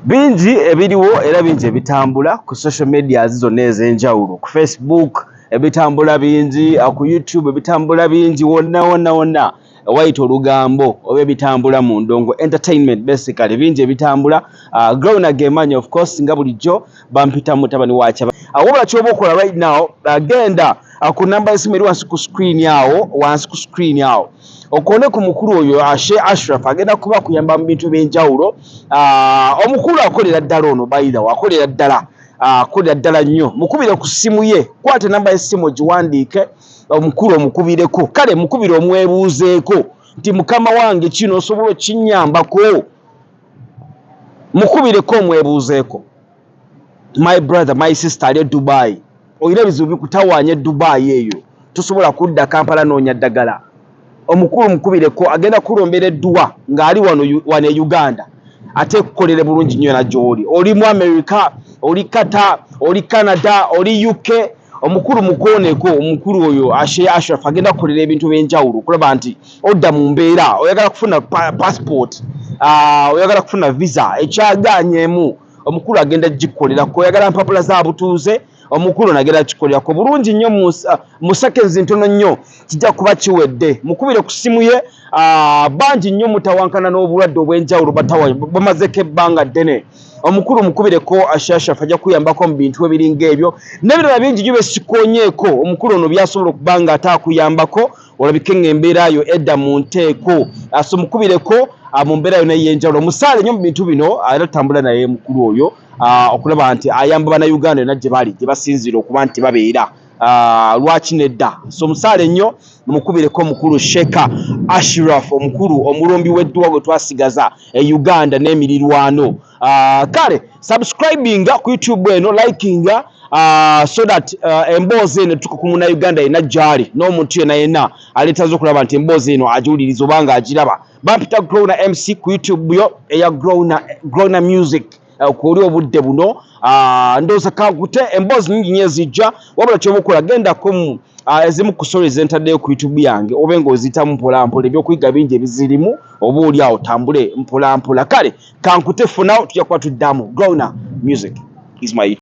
Bingi ebiriwo era bingi ebitambula ku social media zonna ez'enjawulo, ku Facebook ebitambula bingi, ku YouTube ebitambula bingi, wonna wayita olugambo oba ebitambula mu ndongo entertainment basically bingi ebitambula. Growna gemanyi of course nga bulijjo bampita mutabani wacha wabula kyoba okola right now genda ku namba y'essimu eri wansi ku screen yawo okone ku mukulu oyo Ashe Ashraf agenda kuba kuyamba mu bintu by'enjawulo. Omukulu akolera ddala ono bayira akolera ddala nnyo, mukubire ku ssimu ye, kwata namba y'essimu giwandiike omukulu omukubireko, kale mukubire omwebuuzeeko nti mukama wange kino osobola okinyambako, mukubireko omwebuuzeeko. My brother my sister ali Dubai, oyina ebizibu bikutawaanya Dubai eyo, tosobola kudda Kampala noonya ddagala. Omukulu mukubireko agenda kulombera edduwa ng'ali wano e Uganda ate kukolere bulungi nnyo na gy'oli. Oli mu America, oli Qatar, oli Canada, oli UK, omukulu mukooneko. Omukulu oyo Ashe Ashraf agenda kukolera ebintu by'enjawulo okulaba nti odda mu mbeera, oyagala kufuna passport, oyagala kufuna visa, ekyagaanyeemu omukulu agenda gikukolerako, oyagala mpapula za butuuze omukulu nagenda kikolerako bulungi nnyo mu seconds ntono nnyo kijja kuba kiwedde. Mukubire ku ssimu ye, bangi nnyo mutawankana n'obulwadde obw'enjawulo bamazeko ebbanga ddene. Omukulu mukubireko Ashe Ashraf ajja kuyambako mu bintu ebiringa ebyo n'ebirala bingi gyo besikonyeeko. Omukulu ono byasobola okuba nga atakuyambako olabike ng'embeera yo edda mu nteeko, so mukubireko mu mbeera yonna ey'enjawulo. Musaale nnyo mu bintu bino era tutambula naye mukulu oyo okulaba nti ayamba bannayuganda yonna gye bali gye basinzira okuba nti babeera lwaki nedda. So musaale nnyo mukubireko omukulu Sheikh Ashraf, omukulu omulombi w'edduwa gwe twasigaza e Uganda n'emirirwano. Kale subscribinga ku YouTube eno, likinga so that emboozi eno tuka ku munnayuganda yenna gy'ali n'omuntu yenna aleetaze okulaba nti emboozi eno agiwuliriza oba nga agiraba. Bampita Growna MC ku YouTube yo eya Growna Music. Kuli obudde buno ndooza kankute emboozi nyingi nnyo ezijja, wabula kyoba okola gendako ezimu ku stories zentaddeyo ku YouTube yange oba ng'oziyitamu mpolampola, ebyokuyiga bingi ebizirimu, oba oli awo tambule mpolampola. Kale kankute for now tujja kuba tuddamu. Growna Music is my